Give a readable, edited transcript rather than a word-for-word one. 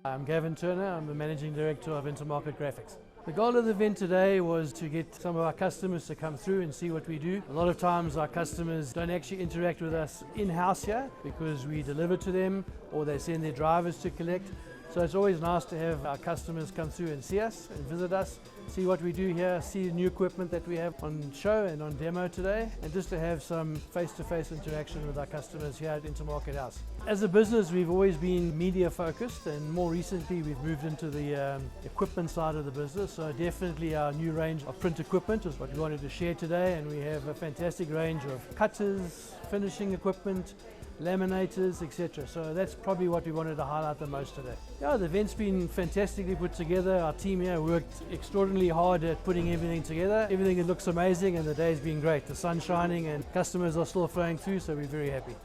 I'm Gavin Turner, I'm the Managing Director of Intamarket Graphics. The goal of the event today was to get some of our customers to come through and see what we do. A lot of times our customers don't actually interact with us in-house here because we deliver to them or they send their drivers to collect. So it's always nice to have our customers come through and see us and visit us, see what we do here, see the new equipment that we have on show and on demo today, and just to have some face-to-face interaction with our customers here at Intamarket House. As a business, we've always been media focused, and more recently we've moved into the equipment side of the business. So definitely our new range of print equipment is what we wanted to share today, and we have a fantastic range of cutters, finishing equipment, laminators, etc. So that's probably what we wanted to highlight the most today. Yeah, the event's been fantastically put together. Our team here worked extraordinarily hard at putting everything together. Everything looks amazing and the day's been great. The sun's shining and customers are still flowing through, so we're very happy.